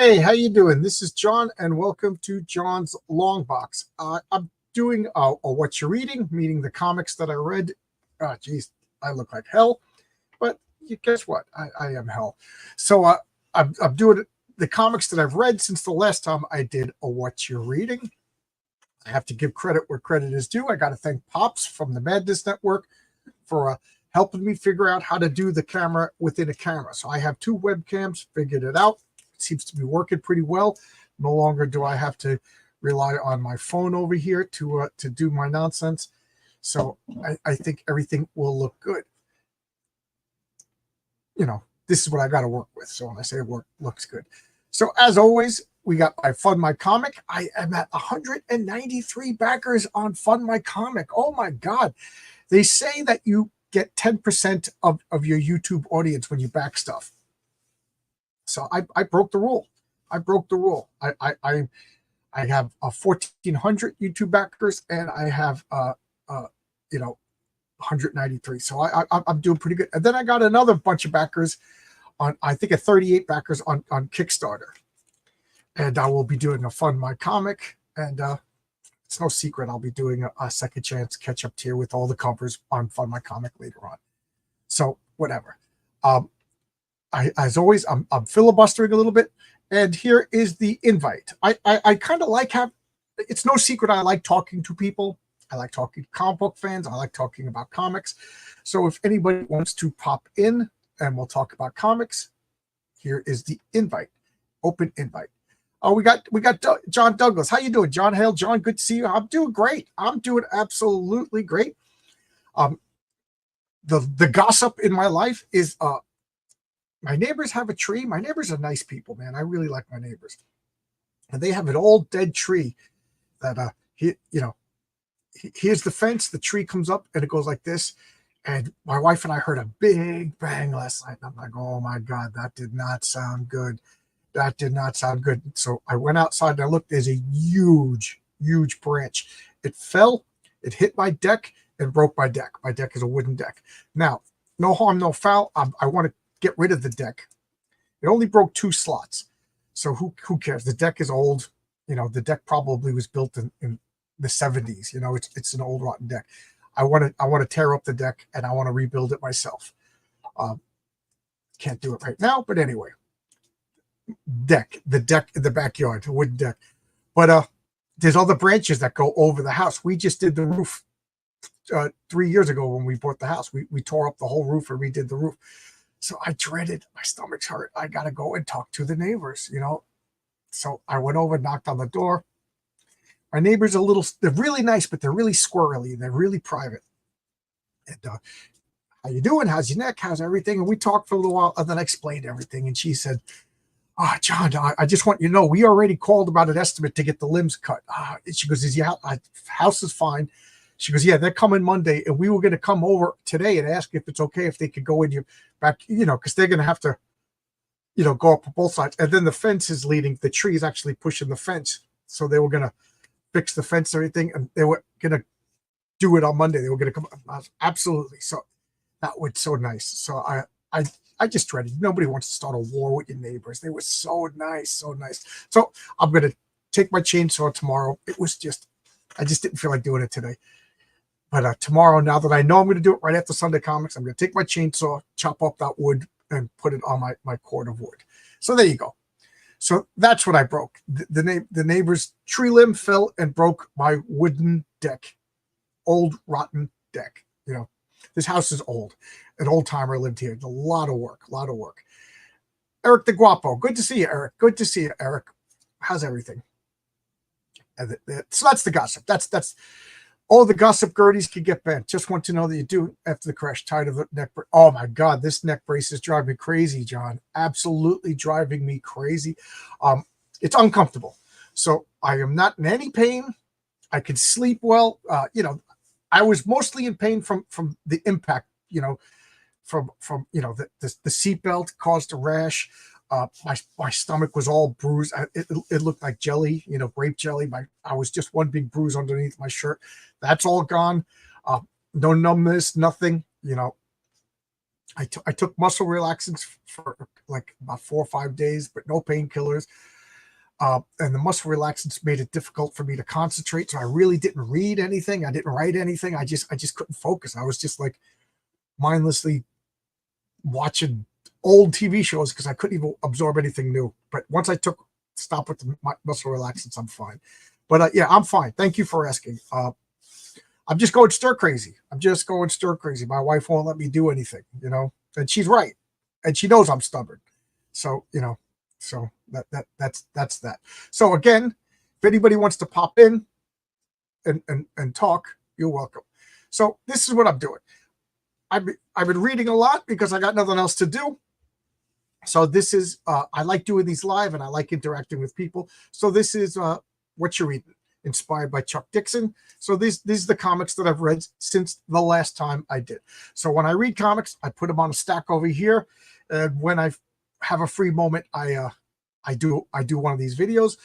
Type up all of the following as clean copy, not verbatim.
Hey, how you doing? This is John, and welcome to John's Long Box. I'm doing a what you're reading, meaning the comics that I read. Geez, I look like hell, but guess what? I am hell. So I'm doing the comics that I've read since the last time I did a what you're reading. I have to give credit where credit is due. I got to thank Pops from the Madness Network for helping me figure out how to do the camera within a camera. So I have two webcams, figured it out. Seems to be working pretty well. No longer do I have to rely on my phone over here to do my nonsense. So I think everything will look good. You know, this is what I got to work with. So when I say work looks good. So as always, we got my Fund My Comic. I am at 193 backers on Fund My Comic. Oh my God. They say that you get 10% of your YouTube audience when you back stuff. So I broke the rule. I broke the rule. I have 1,400 YouTube backers, and I have 193. So I'm doing pretty good. And then I got another bunch of backers on, I think, 38 backers on Kickstarter. And I will be doing a Fund My Comic, and it's no secret I'll be doing a second chance catch up tier with all the covers on Fund My Comic later on. So whatever. As always, I'm filibustering a little bit, and here is the invite. I kind of like it's no secret I like talking to people. I like talking to comic book fans. I like talking about comics. So if anybody wants to pop in and we'll talk about comics, here is the invite, open invite. Oh, we got John Douglas. How you doing, John? Hail, John. Good to see you. I'm doing great. I'm doing absolutely great. The gossip in my life is my neighbors have a tree. My neighbors are nice people, man. I really like my neighbors. And they have an old dead tree that here's the fence. The tree comes up and it goes like this. And my wife and I heard a big bang last night. And I'm like, oh my God, that did not sound good. That did not sound good. So I went outside and I looked. There's a huge, huge branch. It fell, it hit my deck and broke my deck. My deck is a wooden deck. Now, no harm, no foul. I want to get rid of the deck. It only broke 2 slots. So who cares? The deck is old. You know, the deck probably was built in the 70s. You know, it's an old rotten deck. I want to tear up the deck and I want to rebuild it myself. Can't do it right now, but anyway. The deck in the backyard, the wooden deck. But there's other branches that go over the house. We just did the roof 3 years ago when we bought the house. We tore up the whole roof and redid the roof. So I dreaded, my stomach's hurt. I got to go and talk to the neighbors, you know. So I went over, knocked on the door. My neighbors are they're really nice, but they're really squirrely. They're really private. And how you doing? How's your neck? How's everything? And we talked for a little while, and then I explained everything. And she said, John, I just want you to know, we already called about an estimate to get the limbs cut. She goes, is your house is fine. She goes, yeah, they're coming Monday, and we were going to come over today and ask if it's okay if they could go in your back, you know, because they're going to have to, you know, go up both sides. And then the fence is leading. The tree is actually pushing the fence. So they were going to fix the fence and everything, and they were going to do it on Monday. They were going to come. Absolutely. So that was so nice. So I just dreaded. Nobody wants to start a war with your neighbors. They were so nice, so nice. So I'm going to take my chainsaw tomorrow. I just didn't feel like doing it today. But tomorrow, now that I know I'm going to do it right after Sunday Comics, I'm going to take my chainsaw, chop up that wood, and put it on my cord of wood. So there you go. So that's what I broke. The neighbor's tree limb fell and broke my wooden deck. Old, rotten deck. You know, this house is old. An old timer lived here. It's a lot of work, Eric the Guapo. Good to see you, Eric. Good to see you, Eric. How's everything? So that's the gossip. That's all the gossip Gerties could get bent. Just want to know that you do after the crash. Tired of the neck brace. Oh my God, this neck brace is driving me crazy, John. Absolutely driving me crazy. It's uncomfortable. So I am not in any pain. I can sleep well. You know, I was mostly in pain from the impact, you know, from you know, the seatbelt caused a rash. My stomach was all bruised. It looked like jelly, you know, grape jelly. I was just one big bruise underneath my shirt. That's all gone. No numbness, nothing. You know, I took muscle relaxants for like about 4 or 5 days, but no painkillers. And the muscle relaxants made it difficult for me to concentrate. So I really didn't read anything. I didn't write anything. I just couldn't focus. I was just like mindlessly watching old TV shows because I couldn't even absorb anything new. But once I stop with the muscle relaxants, I'm fine. But yeah, I'm fine. Thank you for asking. I'm just going stir crazy. My wife won't let me do anything, and she's right. And she knows I'm stubborn. So, so that's that. So again, if anybody wants to pop in and talk, you're welcome. So this is what I'm doing. I've been reading a lot because I got nothing else to do. So this is I like doing these live and I like interacting with people. So this is What You're Reading, inspired by Chuck Dixon. So these are the comics that I've read since the last time I did. So when I read comics, I put them on a stack over here. And when I have a free moment, I do one of these videos.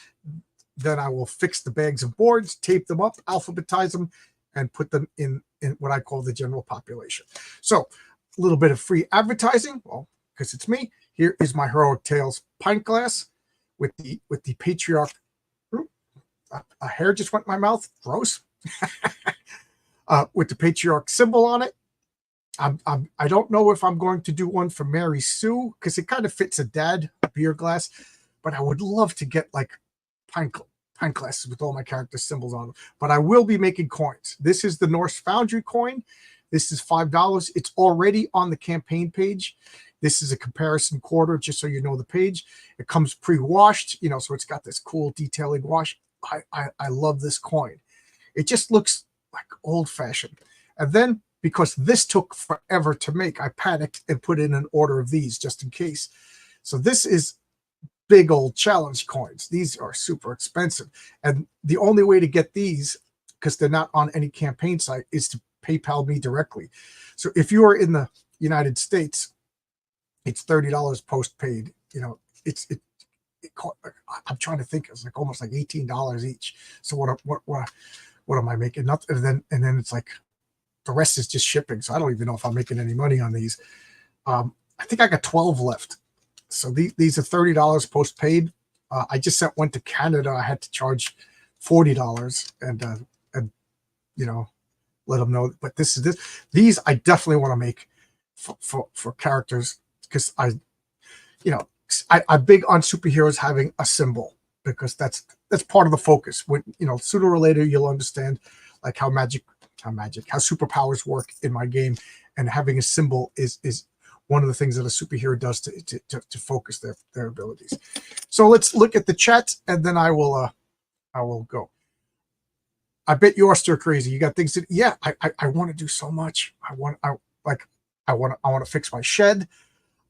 Then I will fix the bags of boards, tape them up, alphabetize them, and put them in what I call the general population. So a little bit of free advertising. Well, because it's me. Here is my Heroic Tales pint glass with the patriarch. A hair just went in my mouth. Gross. With the patriarch symbol on it. I don't know if I'm going to do one for Mary Sue because it kind of fits a dad beer glass, but I would love to get like pint glasses with all my character symbols on them. But I will be making coins. This is the Norse Foundry coin. This is $5. It's already on the campaign page. This is a comparison quarter, just so you know the page. It comes pre-washed, so it's got this cool detailing wash. I love this coin. It just looks like old-fashioned. And then, because this took forever to make, I panicked and put in an order of these just in case. So this is big old challenge coins. These are super expensive. And the only way to get these, because they're not on any campaign site, is to PayPal me directly. So if you are in the United States, it's $30 post-paid. I'm trying to think. It's like almost like $18 each. So what am I making? Nothing. And then it's like the rest is just shipping. So I don't even know if I'm making any money on these. I think I got 12 left. So these are $30 post-paid. I just sent one to Canada. I had to charge $40 and let them know. But these I definitely want to make for characters because I'm big on superheroes having a symbol because that's part of the focus. When sooner or later you'll understand like how superpowers work in my game, and having a symbol is one of the things that a superhero does to focus their abilities. So let's look at the chat, and then I will go. I bet you're stir crazy. You got things to. Yeah, I want to do so much. I want to fix my shed.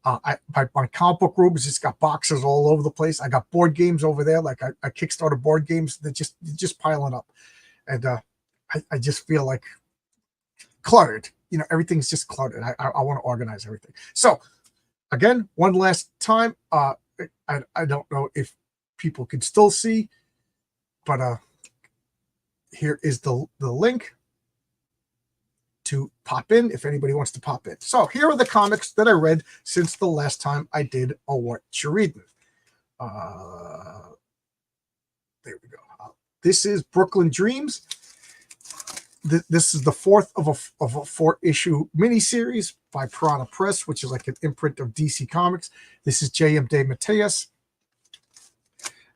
My comic book room has just got boxes all over the place. I got board games over there. Like I Kickstarter board games that just piling up, and I just feel like cluttered. Everything's just cluttered. I want to organize everything. So again, one last time, I don't know if people can still see, but here is the link to pop in if anybody wants to pop in. So here are the comics that I read since the last time I did a What You're Reading. There we go. This is Brooklyn Dreams. This is the fourth of a 4-issue miniseries by Piranha Press, which is like an imprint of DC Comics. This is J.M. DeMatteis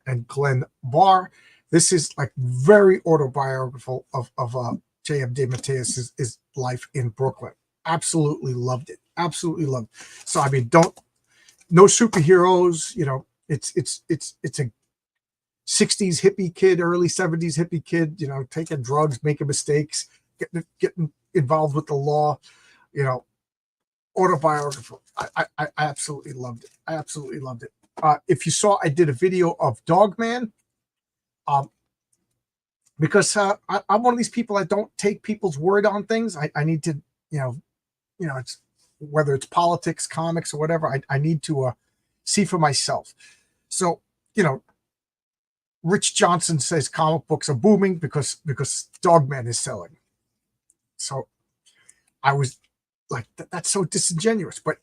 and Glenn Barr. This is like very autobiographical of J.M. DeMatteis' life in Brooklyn. Absolutely loved it. Absolutely loved it. So I mean, no superheroes. It's a 60s hippie kid, early 70s hippie kid, taking drugs, making mistakes, getting involved with the law, autobiographical. I absolutely loved it. I absolutely loved it. If you saw, I did a video of Dogman, because I'm one of these people. I don't take people's word on things. I need to, it's whether it's politics, comics, or whatever. I need to see for myself. So, Rich Johnson says comic books are booming because Dogman is selling. So I was like, that's so disingenuous. But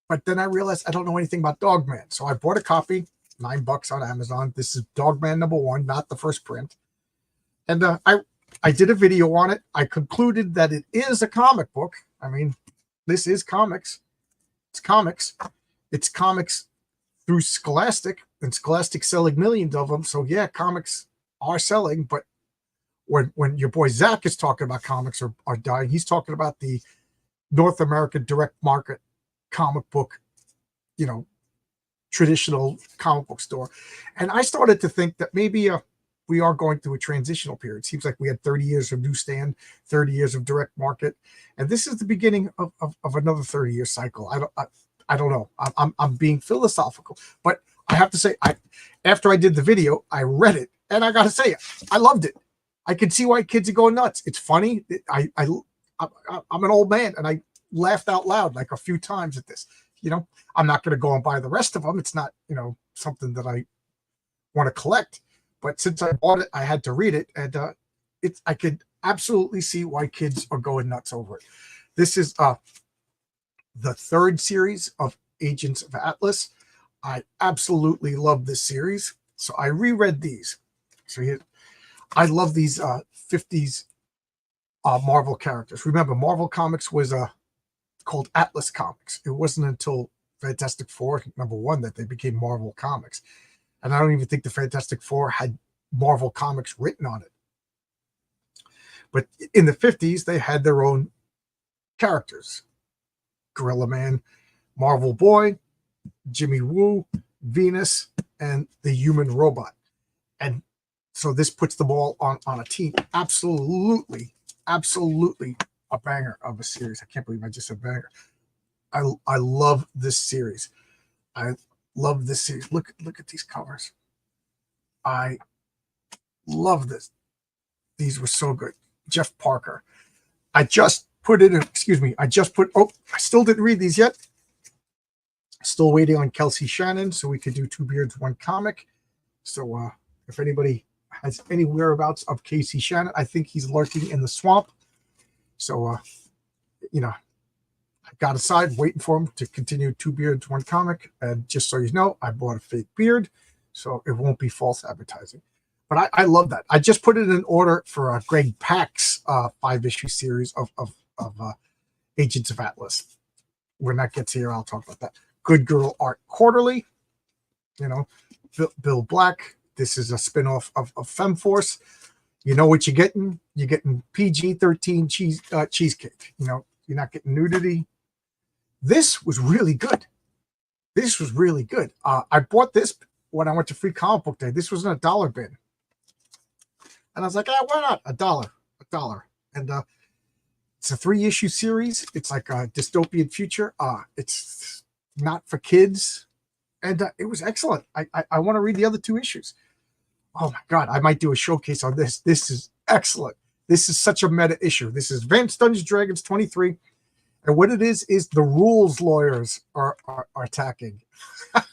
But then I realized I don't know anything about Dogman. So I bought a copy, $9 on Amazon. This is Dogman #1, not the first print. And I did a video on it. I concluded that it is a comic book. I mean, this is comics. It's comics. It's comics through Scholastic, and Scholastic selling millions of them. So yeah, comics are selling. But when your boy Zach is talking about comics are dying, he's talking about the North American direct market comic book, traditional comic book store. And I started to think that maybe we are going through a transitional period. It seems like we had 30 years of newsstand, 30 years of direct market, and this is the beginning of another 30-year cycle. I don't know. I'm being philosophical, but I have to say, after I did the video, I read it, and I got to say, I loved it. I can see why kids are going nuts. It's funny. I'm an old man, and I laughed out loud like a few times at this. I'm not going to go and buy the rest of them. It's not, something that I want to collect. But since I bought it, I had to read it, and I could absolutely see why kids are going nuts over it. This is the third series of Agents of Atlas. I absolutely love this series, so I reread these. So here, I love these 50s Marvel characters. Remember, Marvel Comics was called Atlas Comics. It wasn't until Fantastic Four #1 that they became Marvel Comics. And I don't even think the Fantastic Four had Marvel Comics written on it. But in the 50s, they had their own characters. Gorilla Man, Marvel Boy, Jimmy Woo, Venus, and the Human Robot. And so this puts them all on a team. Absolutely a banger of a series. I can't believe I just said banger. I love this series. I love this series. Look at these covers. I love this. These were so good. Jeff Parker. I just put it in, I still didn't read these yet. Still waiting on Kelsey Shannon so we could do Two Beards, One Comic. So if anybody has any whereabouts of Casey Shannon, I think he's lurking in the swamp. So, I got aside waiting for him to continue Two Beards, One Comic. And just so you know, I bought a fake beard, so it won't be false advertising. But I love that. I just put it in order for Greg Pak's 5-issue series of Agents of Atlas. When that gets here, I'll talk about that. Good Girl Art Quarterly. Bill Black. This is a spinoff of FemForce. You know what you're getting? You're getting PG-13 cheesecake. You're not getting nudity. This was really good. This was really good. I bought this when I went to Free Comic Book Day. This was in a dollar bin. And I was like, why not? $1. And it's a 3-issue series. It's like a dystopian future. It's not for kids. And it was excellent. I want to read the other 2 issues. Oh my God, I might do a showcase on this. This is excellent. This is such a meta issue. This is Advanced Dungeons & Dragons 23. And what it is the rules lawyers are attacking.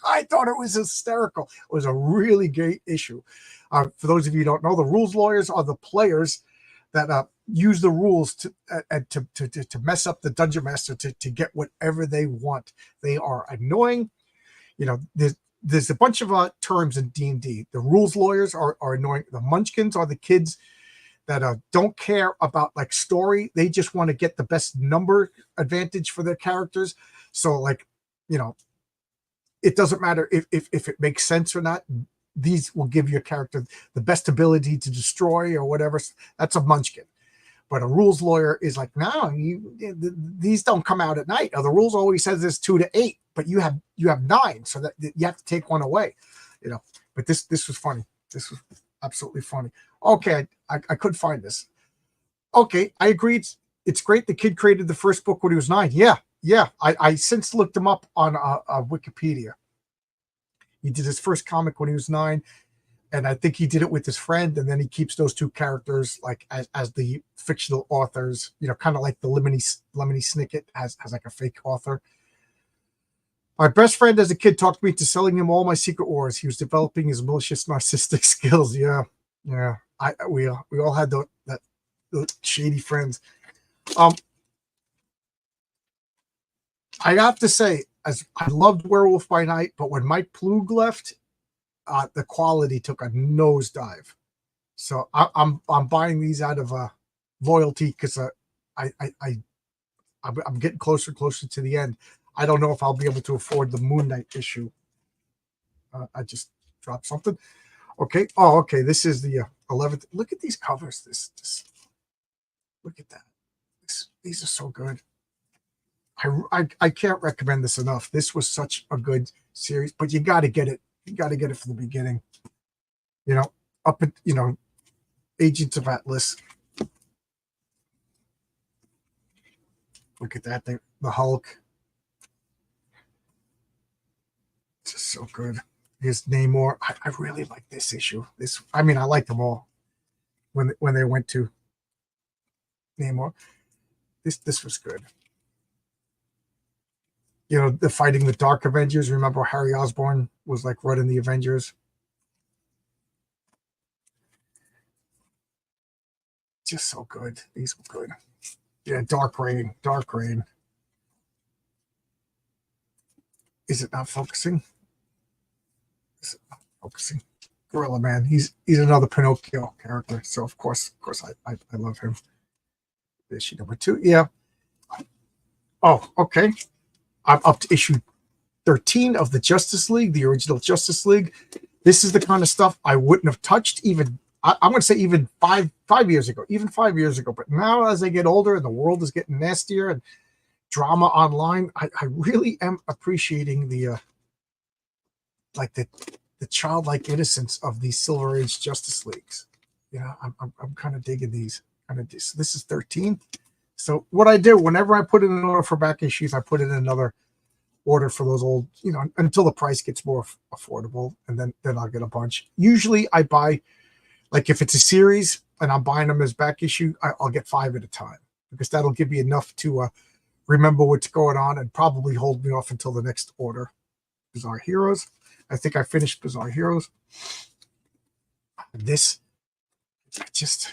I thought it was hysterical. It was a really great issue. For those of you who don't know, the rules lawyers are the players that use the rules to mess up the dungeon master to get whatever they want. They are annoying. There's a bunch of terms in D&D. The rules lawyers are annoying. The munchkins are the kids that don't care about like story. They just want to get the best number advantage for their characters. So it doesn't matter if it makes sense or not. These will give your character the best ability to destroy or whatever. That's a munchkin. But a rules lawyer is like, no, these don't come out at night. Or the rules always says it's 2 to 8, but you have 9, so that you have to take one away. But this was funny. This was absolutely funny. Okay, I could find this. Okay, I agree. It's great. The kid created the first book when he was 9. Yeah. I since looked him up on Wikipedia. He did his first comic when he was 9. And I think he did it with his friend, and then he keeps those 2 characters like as the fictional authors, kind of like the Lemony Snicket has like a fake author. My best friend as a kid talked me into selling him all my Secret Wars. He was developing his malicious narcissistic skills. Yeah. We all had those shady friends. I have to say, as I loved Werewolf by Night, but when Mike Plug left, the quality took a nosedive. So I'm buying these out of loyalty because I'm getting closer and closer to the end. I don't know if I'll be able to afford the Moon Knight issue. I just dropped something. Okay. Oh, okay. This is the 11th. Look at these covers. This. Look at that. These are so good. I can't recommend this enough. This was such a good series, but you got to get it. You got to get it from the beginning. You know, up at Agents of Atlas. Look at that. The Hulk. It's just so good. Here's Namor. I really like this issue. I like them all. When they went to Namor, this was good. The fighting the Dark Avengers. Remember Harry Osborn was like running the Avengers. Just so good. These were good. Yeah, Dark Reign. Is it not focusing? Is it not focusing? Gorilla Man. He's another Pinocchio character. So of course I love him. Issue number 2. Yeah. Oh, okay. I'm up to issue 13 of the Justice League, the original Justice League. This is the kind of stuff I wouldn't have touched even, I'm going to say even five years ago, But now as I get older and the world is getting nastier and drama online, I really am appreciating the childlike innocence of these Silver Age Justice Leagues. I'm kind of digging these. So this is 13. So what I do, whenever I put in an order for back issues, I put in another order for those old, until the price gets more affordable, and then I'll get a bunch. Usually I buy, like if it's a series and I'm buying them as back issue, I'll get 5 at a time, because that'll give me enough to remember what's going on and probably hold me off until the next order. Bizarre Heroes. I think I finished Bizarre Heroes. This, I just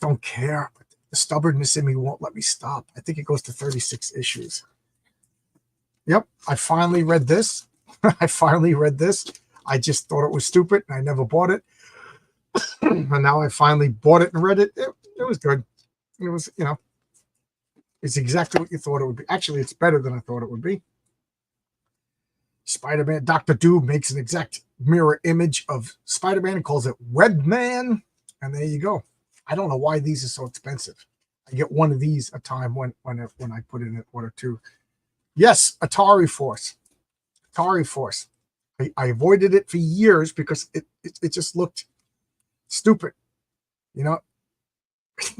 don't care. The stubbornness in me won't let me stop. I think it goes to 36 issues. Yep, I finally read this. I just thought it was stupid, and I never bought it. And now I finally bought it and read it. It was good. It was, it's exactly what you thought it would be. Actually, it's better than I thought it would be. Spider-Man, Dr. Doom makes an exact mirror image of Spider-Man and calls it Webman. And there you go. I don't know why these are so expensive. I get one of these a time when I put in an order too. Yes, Atari Force. I avoided it for years because it just looked stupid.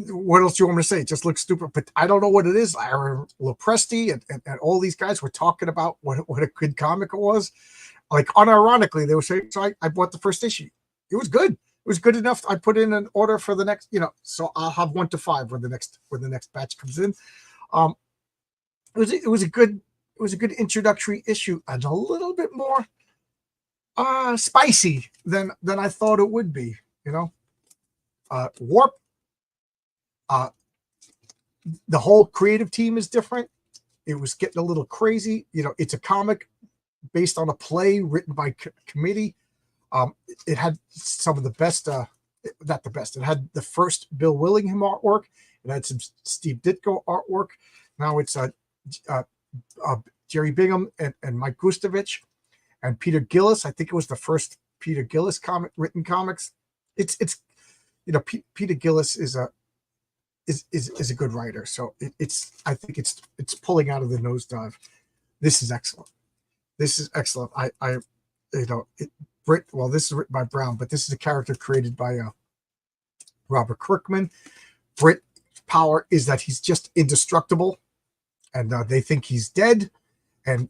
What else do you want me to say? It just looks stupid, but I don't know what it is. Aaron Lopresti and all these guys were talking about what a good comic it was. Like unironically, they were saying, so I bought the first issue. It was good. It was good enough. I put in an order for the next, so I'll have 1 to 5 when the next batch comes in. It was a good introductory issue and a little bit more spicy than I thought it would be. Warp. The whole creative team is different. It was getting a little crazy. It's a comic based on a play written by committee. It had some of the best, not the best. It had the first Bill Willingham artwork. It had some Steve Ditko artwork. Now it's Jerry Bingham and Mike Gustovich and Peter Gillis. I think it was the first Peter Gillis written comics. It's Peter Gillis is a good writer. So I think it's pulling out of the nosedive. This is excellent. Well, this is written by Brown, but this is a character created by Robert Kirkman. Brit's power is that he's just indestructible, and they think he's dead. And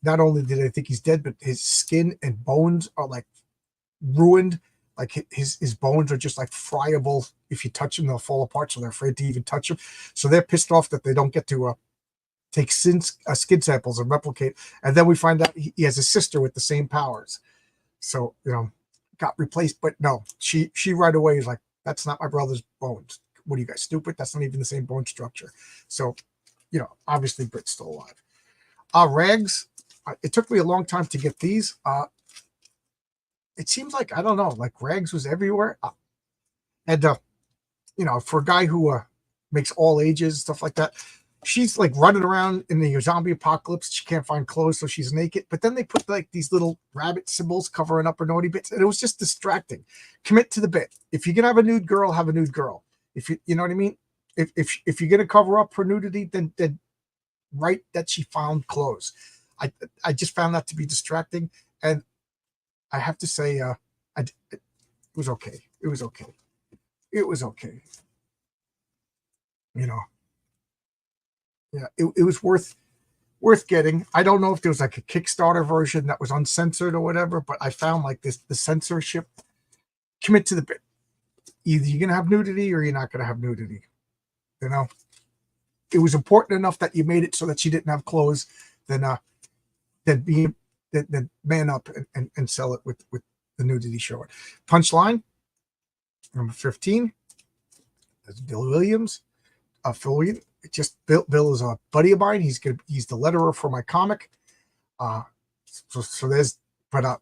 not only do they think he's dead, but his skin and bones are like ruined. Like his bones are just like friable. If you touch them, they'll fall apart. So they're afraid to even touch them. So they're pissed off that they don't get to take skin samples and replicate. And then we find out he has a sister with the same powers. So, got replaced. But no, she right away is like, that's not my brother's bones. What are you guys, stupid? That's not even the same bone structure. So, obviously Brit's still alive. Rags, It took me a long time to get these. It seems like, I don't know, like rags was everywhere. And for a guy who makes all ages, stuff like that, she's like running around in the zombie apocalypse. She can't find clothes, so she's naked. But then they put like these little rabbit symbols covering up her naughty bits, and it was just distracting. Commit to the bit. If you're gonna have a nude girl, have a nude girl. If you know what I mean. If you're gonna cover up her nudity, then write that she found clothes. I just found that to be distracting, and I have to say, it was okay. It was okay. It was okay. Yeah, it was worth getting. I don't know if there was like a Kickstarter version that was uncensored or whatever, but I found like the censorship. Commit to the bit. Either you're gonna have nudity or you're not gonna have nudity. It was important enough that you made it so that she didn't have clothes. Then man up and sell it with the nudity showing. Punchline number 15. That's Bill Williams. Phil Williams. Bill is a buddy of mine. He's the letterer for my comic. So there's, but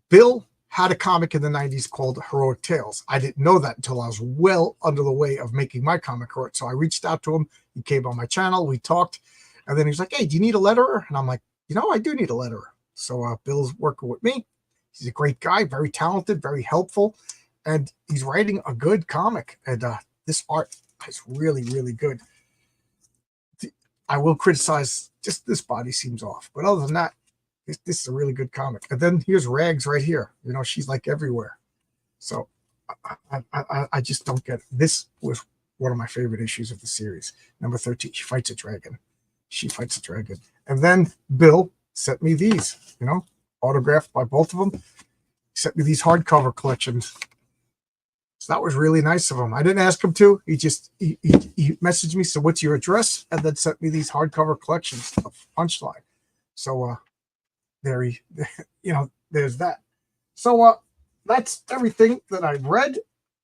Bill had a comic in the 90s called Heroic Tales. I didn't know that until I was well under the way of making my comic heroic. So I reached out to him. He came on my channel. We talked, and then he was like, "Hey, do you need a letterer?" And I'm like, I do need a letterer. So Bill's working with me. He's a great guy, very talented, very helpful. And he's writing a good comic. And this art is really, really good. I will criticize just this body seems off. But other than that, this is a really good comic. And then here's Rags right here. She's like everywhere. So I just don't get it. This was one of my favorite issues of the series. Number 13, she fights a dragon. And then Bill sent me these, autographed by both of them. He sent me these hardcover collections. So that was really nice of him. I didn't ask him to. He messaged me, so what's your address? And then sent me these hardcover collections of Punchline. So there's that. So that's everything that I've read.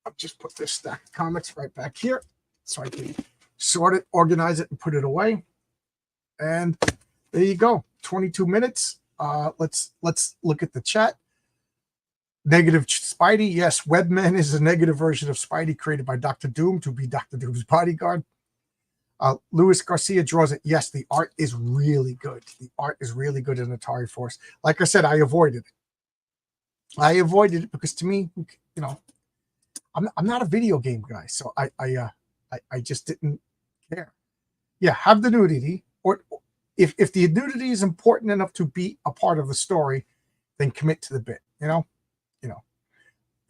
I'll just put this stack of comics right back here so I can sort it, organize it, and put it away. And there you go. 22 minutes. Let's look at the chat. Negative Spidey. Yes, Webman is a negative version of Spidey created by Dr. Doom to be Dr. Doom's bodyguard. Luis Garcia draws it. Yes, the art is really good. The art is really good in Atari Force. Like I said, I avoided it because to me, I'm not a video game guy, so I just didn't care. Yeah, have the nudity, or if the nudity is important enough to be a part of the story, then commit to the bit.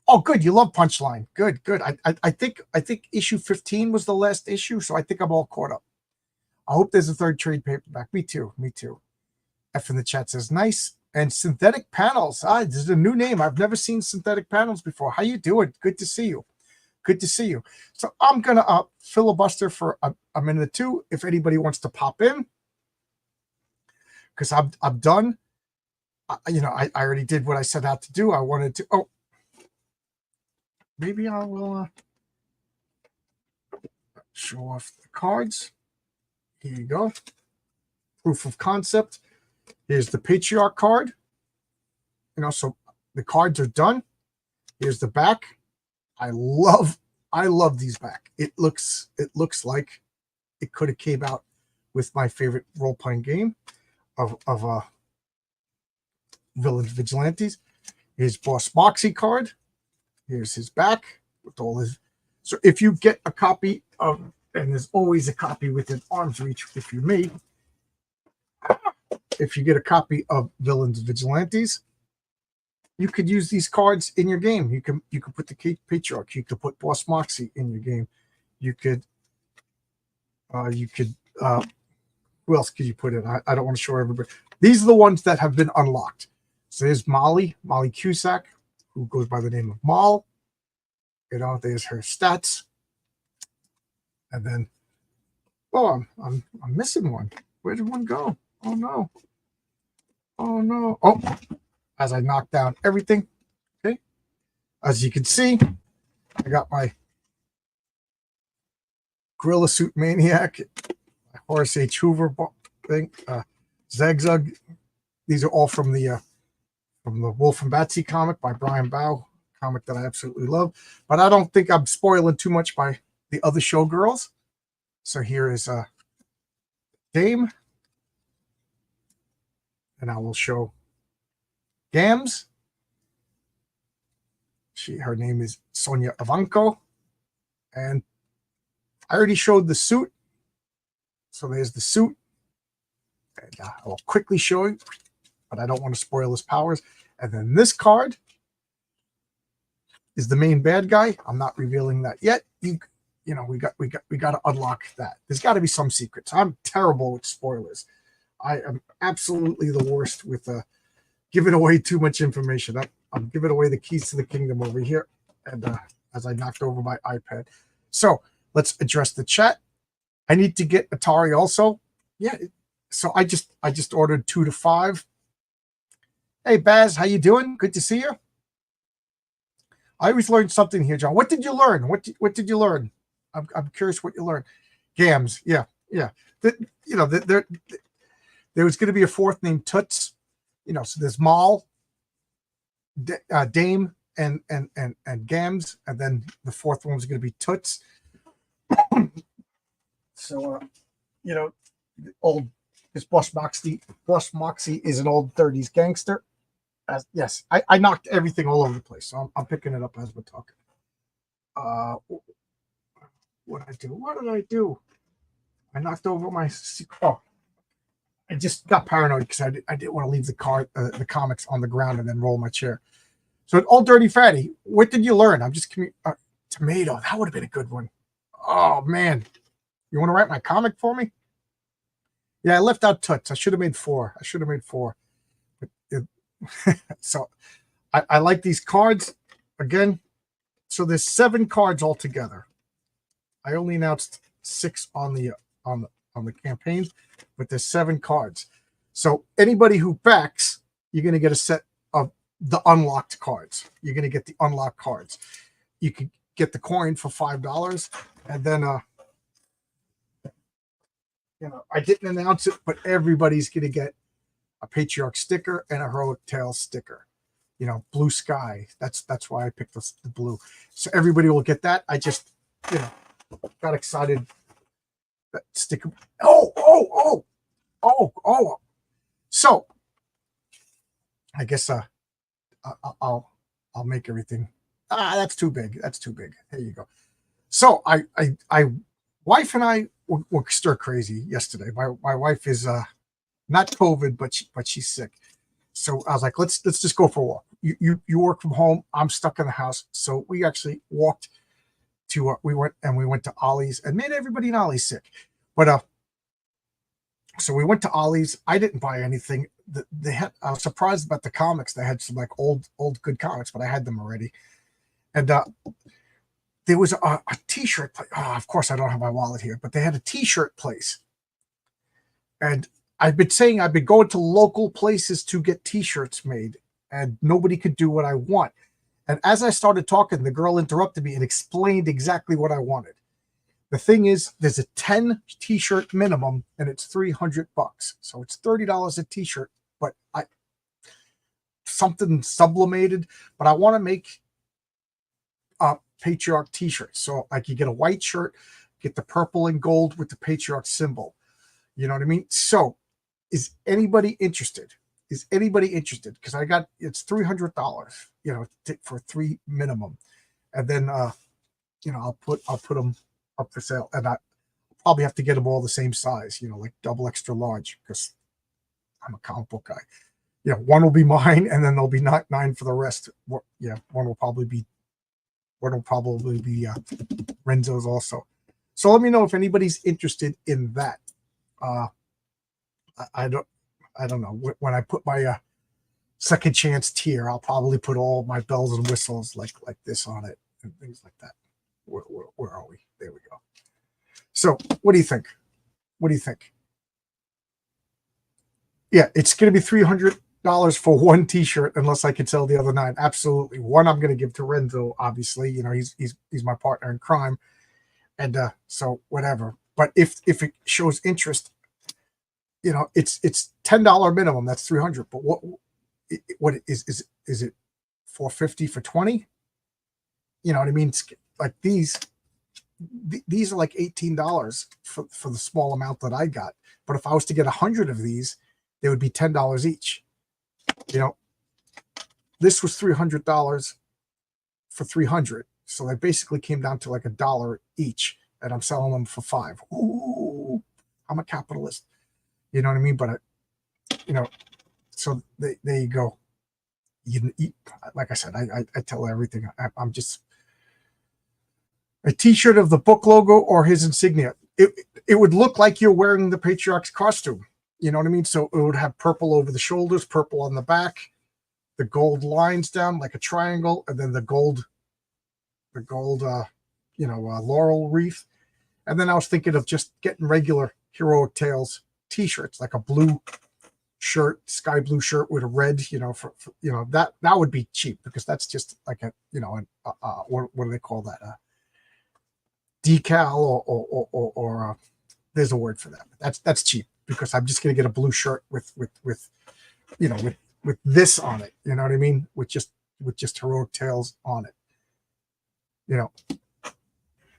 Oh, good. You love Punchline. Good. I think issue 15 was the last issue, so I think I'm all caught up. I hope there's a third trade paperback. Me too. F in the chat says nice. And Synthetic Panels. This is a new name. I've never seen Synthetic Panels before. How you doing? Good to see you. So I'm gonna filibuster for a minute or two if anybody wants to pop in, because I'm done. I already did what I set out to do. I wanted to. Oh. Maybe I will show off the cards. Here you go. Proof of concept. Here's the Patriarch card. So the cards are done. Here's the back. I love these back. It looks like it could have came out with my favorite role-playing game of Villains Vigilantes. Here's Boss Moxie card. Here's his back with all his. So if you get a copy of, and there's always a copy within arm's reach if you're me. If you get a copy of Villains Vigilantes, you could use these cards in your game. You can put the Patriarch. You could put Boss Moxie in your game. You could. Who else could you put in? I don't want to show everybody. These are the ones that have been unlocked. So there's Molly Cusack, who goes by the name of Maul. There's her stats. And then, I'm missing one. Where did one go? Oh no. Oh, as I knock down everything. Okay. As you can see, I got my Gorilla Suit Maniac. Horace H. Hoover thing, Zagzug. These are all from the Wolf and Batsy comic by Brian Bow, comic that I absolutely love. But I don't think I'm spoiling too much by the other showgirls. So here is Dame, and I will show Gams. Her name is Sonia Ivanko, and I already showed the suit. So there's the suit, and I will quickly show you, but I don't want to spoil his powers. And then this card is the main bad guy. I'm not revealing that yet. You know, we got to unlock that. There's got to be some secrets. I'm terrible with spoilers. I am absolutely the worst with giving away too much information. I'm giving away the keys to the kingdom over here, and as I knocked over my iPad. So let's address the chat. I need to get Atari also. Yeah. So I just ordered 2 to 5. Hey Baz, how you doing? Good to see you. I always learn something here, John. What did you learn? What did you learn? I'm curious what you learned. Gams, yeah. There was going to be a fourth named Toots. You know, so there's Mal, Dame, and Gams, and then the fourth one was going to be Toots. So, this Boss Moxie is an old 30s gangster. Yes, I knocked everything all over the place, so I'm picking it up as we're talking. What did I do? I knocked over my. Oh, I just got paranoid because I didn't want to leave the comics on the ground and then roll my chair. So, Old Dirty Fatty, what did you learn? I'm just tomato. That would have been a good one. Oh man, you want to write my comic for me? Yeah, I left out Toots. I should have made 4. So I like these cards again. So there's 7 cards altogether. I only announced 6 on the campaign, but there's 7 cards. So anybody who backs, you're going to get a set of the unlocked cards. You're going to get the unlocked cards. You could get the coin for $5, and then I didn't announce it, but everybody's going to get a Patriarch sticker and a Heroic Tales sticker. Blue sky. That's why I picked the blue. So everybody will get that. I just, got excited. That sticker. Oh. So I guess I'll make everything. That's too big. There you go. So I wife and I were stir crazy yesterday. My wife is not COVID, but she's sick. So I was like, let's just go for a walk. You work from home. I'm stuck in the house. So we actually walked to we went to Ollie's and made everybody in Ollie's sick. But so we went to Ollie's. I didn't buy anything. I was surprised about the comics. They had some like old good comics, but I had them already. And there was a t-shirt place. Oh, of course, I don't have my wallet here, but they had a t-shirt place. And I've been going to local places to get t-shirts made, and nobody could do what I want. And as I started talking, the girl interrupted me and explained exactly what I wanted. The thing is, there's a 10 t-shirt minimum, and it's $300. So it's $30 a t-shirt, but something sublimated. But I want to make Patriarch t-shirts. So I could get a white shirt, get the purple and gold with the Patriarch symbol. You know what I mean? So is anybody interested? Because it's $300, for 3 minimum. And then, I'll put them up for sale, and I probably have to get them all the same size, like double extra large, because I'm a comic book guy. One will be mine, and then there'll be 9 for the rest. One will probably be Renzo's also. So let me know if anybody's interested in that. I don't know. When I put my second chance tier, I'll probably put all my bells and whistles like this on it and things like that. Where are we? There we go. So what do you think? Yeah, it's going to be $300 for one t-shirt unless I can sell the other 9. Absolutely. One I'm going to give to Renzo, obviously. He's my partner in crime. And so whatever. But if it shows interest, it's $10 minimum. That's 300. But what is it 450 for 20? You know what I mean? Like these are like $18 for the small amount that I got. But if I was to get 100 of these, they would be $10 each. This was $300 for 300. So they basically came down to like $1 each, and I'm selling them for $5. Ooh, I'm a capitalist. You know what I mean? But so there you go. Like I said, I tell everything. I'm just a T-shirt of the book logo or his insignia. It would look like you're wearing the Patriarch's costume. You know what I mean? So it would have purple over the shoulders, purple on the back, the gold lines down like a triangle, and then the gold laurel wreath. And then I was thinking of just getting regular Heroic Tales T-shirts, like a blue shirt, sky blue shirt with a red, that would be cheap, because that's just like a, what do they call that? Decal or there's a word for that. That's cheap, because I'm just going to get a blue shirt with this on it. You know what I mean? With just Heroic Tales on it.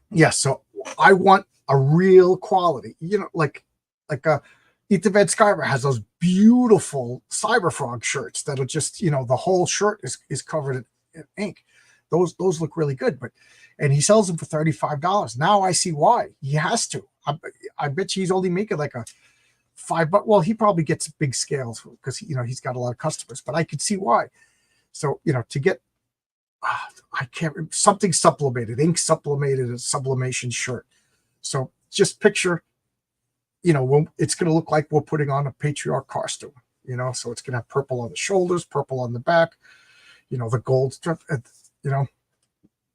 Yeah. So I want a real quality, like Ethan Van Sciver has those beautiful Cyberfrog shirts that'll just, the whole shirt is covered in ink. Those look really good, and he sells them for $35. Now I see why he has to. I bet you he's only making like a $5. Well, he probably gets big scales because he's got a lot of customers, but I could see why. So to get I can't, something sublimated, ink sublimated, a sublimation shirt. So just picture, when it's going to look like we're putting on a Patriarch costume, so it's going to have purple on the shoulders, purple on the back, the gold stuff,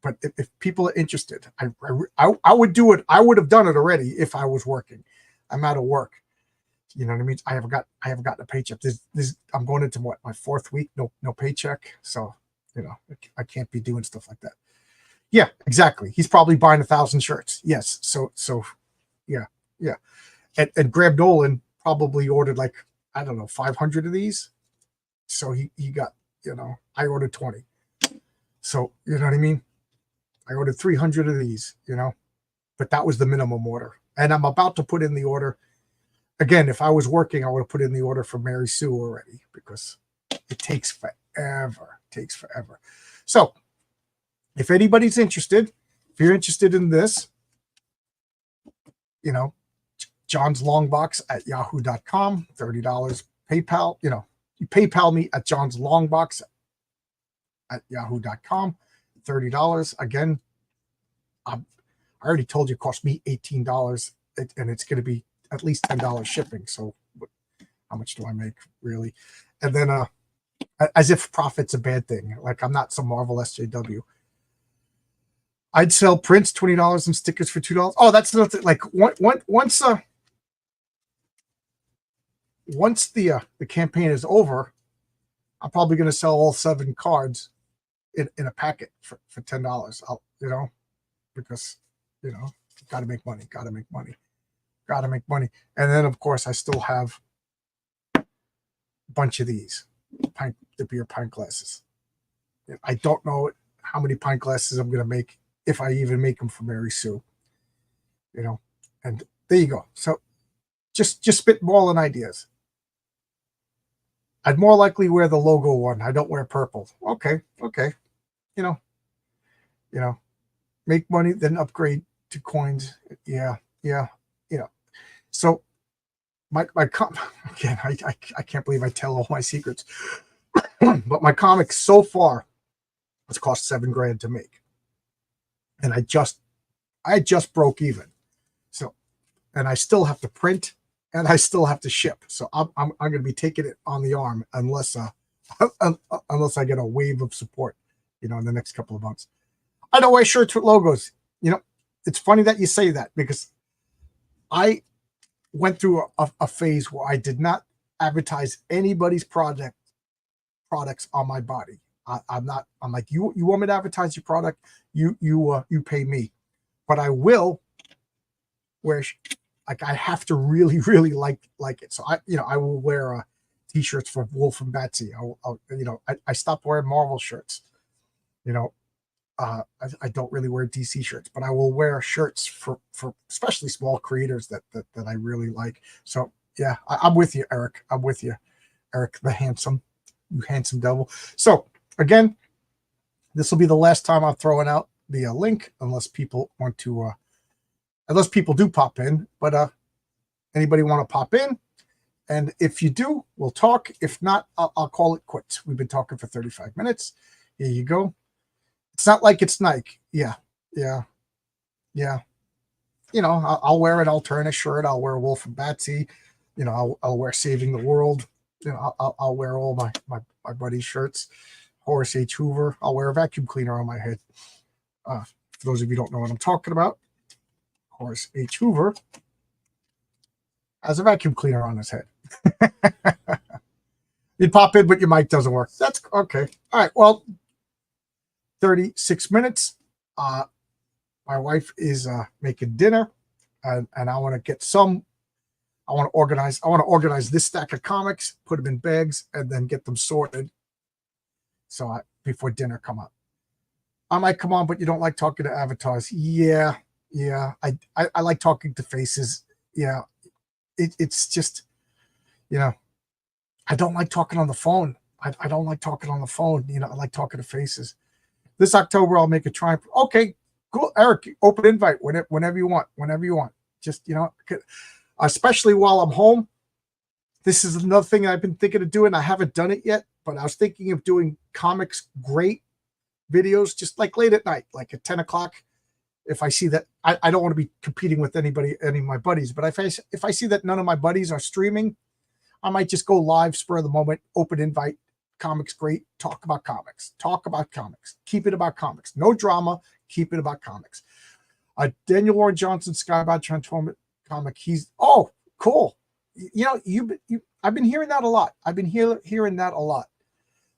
but if people are interested, I would do it. I would have done it already if I was working. I'm out of work. You know what I mean? I haven't gotten a paycheck. I'm going into my 4th week, no paycheck. So, I can't be doing stuff like that. Yeah, exactly. He's probably buying 1,000 shirts. Yes. So yeah. And Graham Nolan probably ordered like, I don't know, 500 of these. So he got, I ordered 20. So, you know what I mean? I ordered 300 of these, but that was the minimum order. And I'm about to put in the order. Again, if I was working, I would have put in the order for Mary Sue already, because it takes forever. So if anybody's interested, if you're interested in this, John's Longbox at yahoo.com, $30 PayPal, you PayPal me at John's Longbox at yahoo.com, $30. Again, I already told you it cost me $18, and it's going to be at least $10 shipping. So how much do I make, really? And then as if profit's a bad thing. Like, I'm not some Marvel SJW. I'd sell prints $20 and stickers for $2. Oh, that's another thing. Like, once the campaign is over, I'm probably going to sell all 7 cards in a packet for $10. Because got to make money. And then, of course, I still have a bunch of these the beer pint glasses. I don't know how many pint glasses I'm going to make, if I even make them for Mary Sue. And there you go. So just spitballing ideas. I'd more likely wear the logo one. I don't wear purple. Okay. Make money, then upgrade to coins. Yeah. So my again, I can't believe I tell all my secrets, but my comic so far has cost $7,000 to make, and I just broke even. So, and I still have to print, and I still have to ship. So I'm going to be taking it on the arm unless I get a wave of support, in the next couple of months. I don't wear shirts with logos. It's funny that you say that, because I went through a phase where I did not advertise anybody's products on my body. I'm like, you want me to advertise your product? You pay me, but I will wear Like I have to really, really like it. So I will wear t-shirts for Wolf and Batsy. I stopped wearing Marvel shirts. You know, I don't really wear DC shirts, but I will wear shirts for especially small creators that I really like. So yeah, I'm with you, Eric. I'm with you, Eric, you handsome devil. So again, this will be the last time I'm throwing out the link, unless people want to, unless people do pop in. But anybody want to pop in? And if you do, we'll talk. If not, I'll call it quits. We've been talking for 35 minutes. Here you go. It's not like it's Nike. Yeah. I'll wear an Alterna shirt. I'll wear Wolf and Batsy. I'll wear Saving the World. I'll wear all my buddy's shirts. Horace H. Hoover. I'll wear a vacuum cleaner on my head. For those of you who don't know what I'm talking about, Horace H. Hoover has a vacuum cleaner on his head. You'd pop in, but your mic doesn't work. That's okay. All right. Well, 36 minutes. My wife is making dinner, and I want to get some. I want to organize this stack of comics, put them in bags, and then get them sorted. So before dinner come up, I might come on, but you don't like talking to avatars. Yeah. I like talking to faces. Yeah, it's just, I don't like talking on the phone. I don't like talking on the phone. I like talking to faces. This October, I'll make a triumph. Okay, cool. Eric, open invite whenever you want. Just, especially while I'm home. This is another thing I've been thinking of doing. I haven't done it yet, but I was thinking of doing comics great videos, just like late at night, like at 10 o'clock. If I see that, I don't want to be competing with any of my buddies, but if I see that none of my buddies are streaming, I might just go live, spur of the moment, open invite, comics great, talk about comics, keep it about comics, no drama, keep it about comics. Daniel Warren Johnson, Skybound Transformer comic. Cool. I've been hearing that a lot. Hearing that a lot.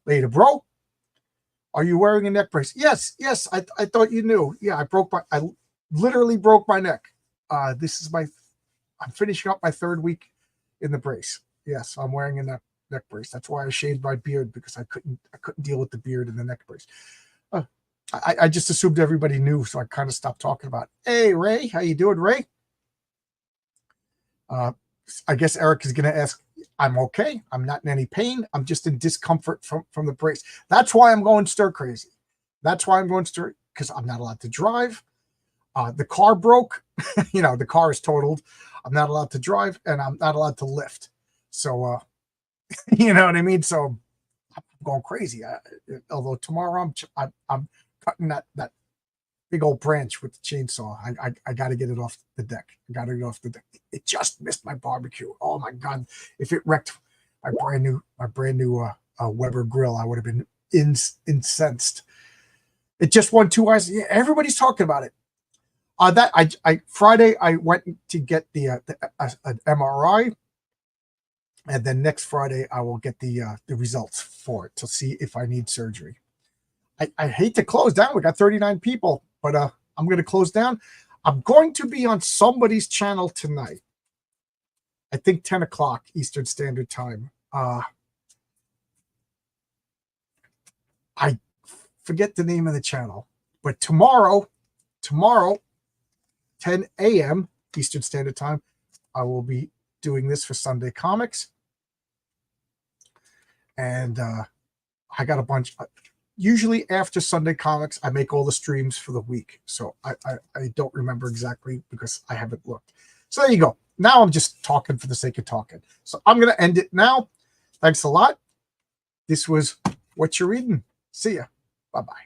Later, bro. Are you wearing a neck brace? Yes. I thought you knew. Yeah, I literally broke my neck. I'm finishing up my 3rd week in the brace. Yes, I'm wearing a neck brace. That's why I shaved my beard, because I couldn't deal with the beard and the neck brace. I just assumed everybody knew, so I kind of stopped talking about it. Hey, Ray, how you doing, Ray? I guess Eric is going to ask, I'm okay. I'm not in any pain. I'm just in discomfort from the brace. That's why I'm going stir crazy. Because I'm not allowed to drive. The car broke. The car is totaled. I'm not allowed to drive, and I'm not allowed to lift. So, you know what I mean? So I'm going crazy. Although tomorrow I'm cutting that big old branch with the chainsaw. I got to get it off the deck. It just missed my barbecue. Oh my God. If it wrecked my brand new Weber grill, I would have been incensed. It just won 2 eyes. Yeah, everybody's talking about it. Friday I went to get an MRI, and then next Friday I will get the results for it to see if I need surgery. I hate to close down. We got 39 people, but I'm going to close down. I'm going to be on somebody's channel tonight. I think 10 o'clock Eastern Standard Time. I forget the name of the channel, but tomorrow, 10 a.m. Eastern Standard Time, I will be doing this for Sunday Comics. And I got a bunch. Usually after Sunday Comics, I make all the streams for the week. So I don't remember exactly because I haven't looked. So there you go. Now I'm just talking for the sake of talking. So I'm going to end it now. Thanks a lot. This was What You're Reading. See ya. Bye-bye.